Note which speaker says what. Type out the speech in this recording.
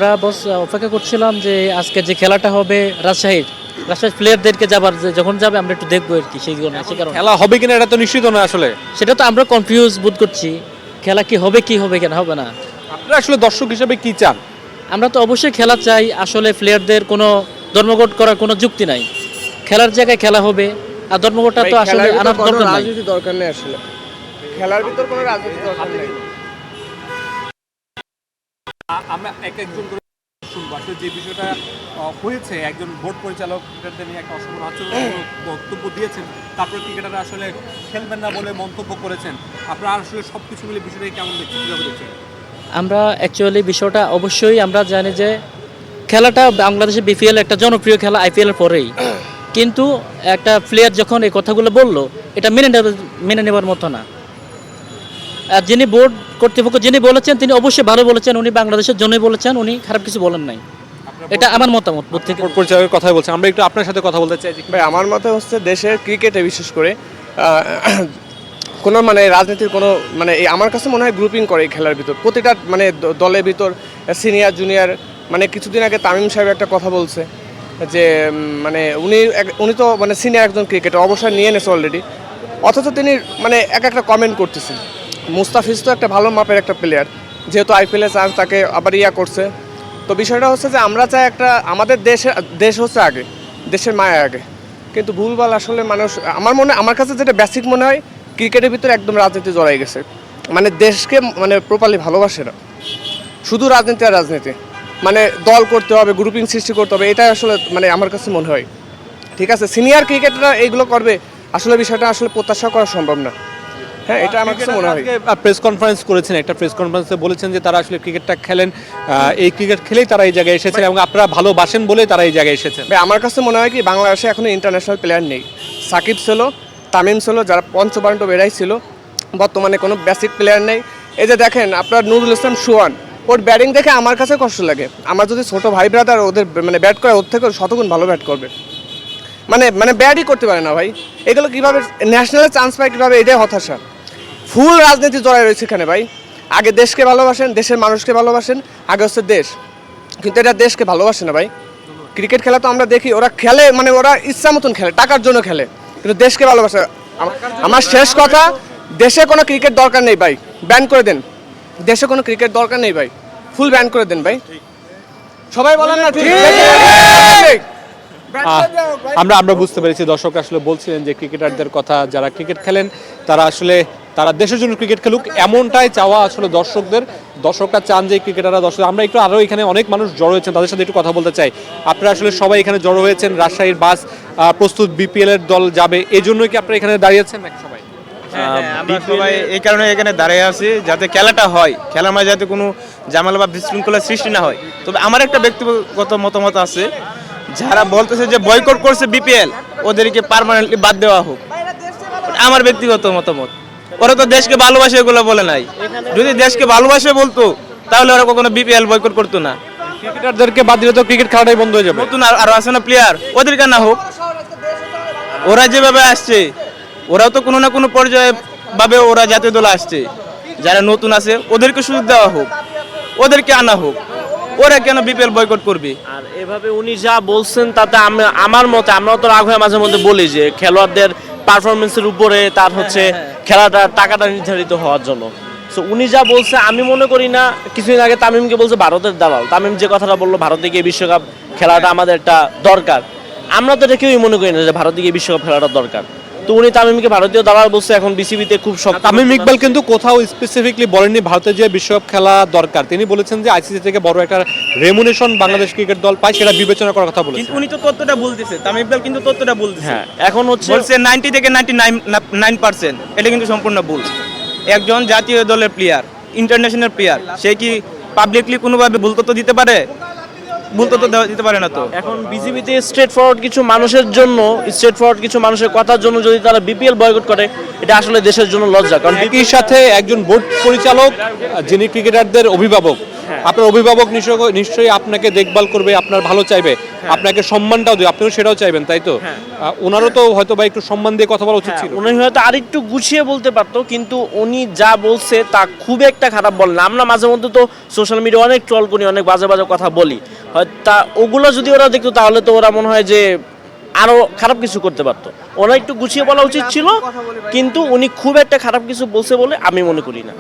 Speaker 1: আমরা বস অপেক্ষা করছিলাম যে আজকে যে খেলাটা হবে রাজশাহীর প্লেয়ারদেরকে যখন যাবে আমরা একটু দেখবো আর কি সেই কারণে
Speaker 2: খেলা হবে কিনা এটা তো নিশ্চিত নয় আসলে।
Speaker 1: সেটা তো আমরা কনফিউজ বোধ করছি, খেলা কি হবে কেন হবে না।
Speaker 2: আপনারা আসলে দর্শক হিসেবে কি চান?
Speaker 1: আমরা তো অবশ্যই খেলা চাই, আসলে প্লেয়ারদের কোনো ধর্মঘট করার কোনো যুক্তি নাই, খেলার জায়গায় খেলা হবে। আর ধর্মঘটটা তো আসলে আনার দরকার নাই,
Speaker 3: রাজনীতি দরকার নেই আসলে, খেলার ভিতর কোনো রাজনীতি দরকার নেই।
Speaker 2: আমরা একজন করে শুনবো আসলে যে বিষয়টা হয়েছে। একজন বোর্ড পরিচালক ক্রিকেটারদের নিয়ে একটা অসম্মান আচরণমূলক বক্তব্য দিয়েছেন, তারপরে ক্রিকেটাররা আসলে খেলবেন না বলে মন্তব্য করেছেন। আপনারা আসলে সব কিছু মিলে বিষয়টাকে কেমন দেখছেন, কীভাবে দেখছেন?
Speaker 1: আমরা অ্যাকচুয়ালি বিষয়টা অবশ্যই আমরা জানি যে খেলাটা বাংলাদেশে বিপিএল একটা জনপ্রিয় খেলা আইপিএল এর পরেই, কিন্তু একটা প্লেয়ার যখন এই কথাগুলো বললো এটা মেনে নেবার মতো না। আর যিনি বোর্ড কর্তৃপক্ষ যিনি বলেছেন তিনি অবশ্যই ভালো বলেছেন, উনি বাংলাদেশের জন্যই বলেছেন, উনি খারাপ কিছু বলেন নাই। এটা আমার মতামত।
Speaker 2: বোর্ড পরিচালকের কথাই বলছেন, আমরা একটু আপনার সাথে কথা বলতে চাই।
Speaker 3: ভাই আমার মতে হচ্ছে দেশের ক্রিকেটে বিশেষ করে কোনো রাজনীতির কোনো আমার কাছে মনে হয় গ্রুপিং করে এই খেলার ভিতর, প্রতিটা দলের ভিতর সিনিয়র জুনিয়র। কিছুদিন আগে তামিম সাহেব একটা কথা বলছে যে উনি তো সিনিয়র একজন ক্রিকেটার, অবসর নিয়ে নেছে অলরেডি, অথচ তিনি এক একটা কমেন্ট করতেছেন। মুস্তাফিজ তো একটা ভালো মাপের একটা প্লেয়ার, যেহেতু আইপিএলে চান্স তাকে আবার করছে। তো বিষয়টা হচ্ছে যে আমরা চাই একটা আমাদের দেশ হচ্ছে আগে, দেশের মায়া আগে, কিন্তু ভুলভাল আসলে মানুষ আমার কাছে যেটা বেসিক মনে হয় ক্রিকেটের ভিতরে একদম রাজনীতি জড়াই গেছে। দেশকে প্রপারলি ভালোবাসে না, শুধু রাজনীতি আর রাজনীতি, দল করতে হবে, গ্রুপিং সৃষ্টি করতে হবে, এটা আসলে আমার কাছে মনে হয়। ঠিক আছে, সিনিয়র ক্রিকেটাররা এইগুলো করবে, আসলে বিষয়টা আসলে প্রত্যাশা করা সম্ভব না। হ্যাঁ, এটা আমার কাছে মনে হয়।
Speaker 2: প্রেস কনফারেন্স করেছেন, একটা প্রেস কনফারেন্সে বলেছেন যে তারা আসলে ক্রিকেটটা খেলেন, এই ক্রিকেট খেলেই তারা এই জায়গায় এসেছেন এবং আপনারা ভালোবাসেন বলে তারা এই জায়গায় এসেছেন।
Speaker 3: আমার কাছে মনে হয় কি বাংলাদেশে এখনো ইন্টারন্যাশনাল প্লেয়ার নেই। সাকিব ছিল, তামিম ছিল, যারা পঞ্চপাণ্ড বেড়াই ছিল, বর্তমানে কোনো বেসিক প্লেয়ার নেই। এই যে দেখেন আপনার নুরুল ইসলাম সুয়ান, ওর ব্যাটিং দেখে আমার কাছে কষ্ট লাগে। আমার যদি ছোট ভাই ব্রাদার ওদের ব্যাট করে, ওর থেকে শতগুণ ভালো ব্যাট করবে, ব্যাটই করতে পারে না ভাই। এগুলো কীভাবে ন্যাশনালে চান্স পায় কীভাবে, এটাই হতাশা। ফুল রাজনীতি জড়াই রয়েছে এখানে ভাই। আগে দেশকে ভালোবাসেন, দেশের মানুষকে ভালোবাসেন, আগে হচ্ছে দেশ, কিন্তু এটা দেশকে ভালোবাসে না ভাই। ক্রিকেট খেলা তো আমরা দেখি, ওরা খেলে ওরা ইচ্ছা মতন খেলে, টাকার জন্য খেলে, কিন্তু দেশকে ভালোবাসে। আমার শেষ কথা, দেশে কোনো ক্রিকেট দরকার নেই ভাই, ব্যান করে দেন। দেশে কোনো ক্রিকেট দরকার নেই ভাই, ফুল ব্যান করে দেন ভাই। সবাই বলেন না ঠিক?
Speaker 2: আমরা বুঝতে পেরেছি দর্শক আসলে বলছিলেন যে ক্রিকেটারদের কথা, যারা ক্রিকেট খেলেন তারা দেশের জন্য ক্রিকেট খেলুক, এমনটাই চাওয়া আসলে দর্শকরা চান যে ক্রিকেটাররা দর্শক। আমরা একটু আরও এখানে অনেক মানুষ জড়ো হয়েছেন, তাদের সাথে একটু কথা বলতে চাই। আপনারা আসলে সবাই এখানে জড়ো হয়েছেন, রাজশাহীর বাস প্রস্তুত, বিপিএল এর দল যাবে, এই জন্যই কি আপনারা এখানে দাঁড়িয়েছেন নাকি সবাই?
Speaker 4: আমরা সবাই এই কারণে এখানে দাঁড়িয়ে আছি যাতে খেলাটা হয়, খেলার মাঝে যাতে কোনো ঝামেলা বা বিশৃঙ্খলার সৃষ্টি না হয়। তবে আমার একটা ব্যক্তিগত মতামত আছে, যারা বলতেছে যে বয়কট করছে বিপিএল, ওদেরকে পার্মানেন্টলি বাদ দেওয়া হোক, আমার ব্যক্তিগত মতামত। ওরা তো দেশকে ভালোবাসে এগুলো বলে নাই, যদি দেশকে ভালোবাসে বলতো তাহলে ওরা কখনো বিপিএল বয়কট করতো না।
Speaker 2: ক্রিকেটারদেরকে বাদ দিলে তো ক্রিকেট খেলাটাই বন্ধ হয়ে যাবে।
Speaker 4: নতুন আরো আছে না প্লেয়ার, ওদেরকে না হোক। ওরা যেভাবে আসছে, ওরাও তো কোনো না কোনো পর্যায়ে ভাবে ওরা জাতীয় দলে আসছে, যারা নতুন আছে ওদেরকে সুযোগ দেওয়া হোক, ওদেরকে আনা হোক। ওরা কেন বিপিএল বয়কট করবে?
Speaker 5: আর এভাবে উনি যা বলছেন তাতে আমার মতে, আমরা তো রাগ হয়ে মাঝে মধ্যে বলি যে খেলোয়াড়দের পারফরমেন্সের উপরে তার হচ্ছে খেলাটার টাকাটা নির্ধারিত হওয়ার জন্য। সো উনি যা বলছে আমি মনে করি না। কিছুদিন আগে তামিমকে বলছে ভারতের দালাল, তামিম যে কথাটা বললো ভারতে গিয়ে বিশ্বকাপ খেলাটা আমাদের একটা দরকার, আমরা তো এটা কেউই মনে করি না যে ভারতে গিয়ে বিশ্বকাপ খেলাটা দরকার। তো উনি তামিমকে ভারতীয় দালাল বলছে, এখন বিসিবিতে খুব শক্ত।
Speaker 2: তামিম ইকবাল কিন্তু কোথাও স্পেসিফিকলি বলেননি ভারতে যে বিশ্বকাপ খেলা দরকার, তিনি বলেছেন যে আইসিসি থেকে বড় একটা রেমুনেশন বাংলাদেশ ক্রিকেট দল পায়, সেটা বিবেচনা করার কথা বলেছেন।
Speaker 4: কিন্তু উনি তো তথ্যটা বলতেছে, তামিম ইকবাল কিন্তু তথ্যটা বলতেছে।
Speaker 5: হ্যাঁ, এখন হচ্ছে
Speaker 4: বলছে 90 থেকে 99%, এটা কিন্তু সম্পূর্ণ ভুল। একজন জাতীয় দলের প্লেয়ার, ইন্টারন্যাশনাল প্লেয়ার, সে কি পাবলিকলি কোনোভাবে ভুল তথ্য দিতে পারে? ভুল তথ্য দিতে পারে না তো।
Speaker 5: এখন বিজেপিতে স্ট্রেট ফরওয়ার্ড কিছু মানুষের কথার জন্য যদি তারা বিপিএল বয়কট করে, এটা আসলে দেশের জন্য লজ্জা। কারণ
Speaker 2: একই সাথে একজন বোর্ড পরিচালক যিনি ক্রিকেটারদের অভিভাবক, আপনার অভিভাবক নিশ্চয়ই আপনাকে দেখভাল করবে, আপনার ভালো চাইবে, আপনাকে সম্মানটাও দেবে, আপনিও সেটাও চাইবেন, তাই তো? ওনারও তো হয়তো বা একটু সম্মান দিয়ে কথা বলা উচিত ছিল।
Speaker 5: উনি হয়তো আরেকটু গুছিয়ে বলতে পারতো, কিন্তু উনি যা বলছে তা খুব একটা খারাপ বলেন। আমরা মাঝে মধ্যে তো সোশ্যাল মিডিয়া অনেক ট্রল করি, অনেক বাজে বাজে কথা বলি, তা ওগুলো যদি ওরা দেখতো তাহলে তো ওরা মনে হয় যে আরো খারাপ কিছু করতে পারতো। ওরা একটু গুছিয়ে বলা উচিত ছিল, কিন্তু উনি খুব একটা খারাপ কিছু বলছে বলে আমি মনে করি না।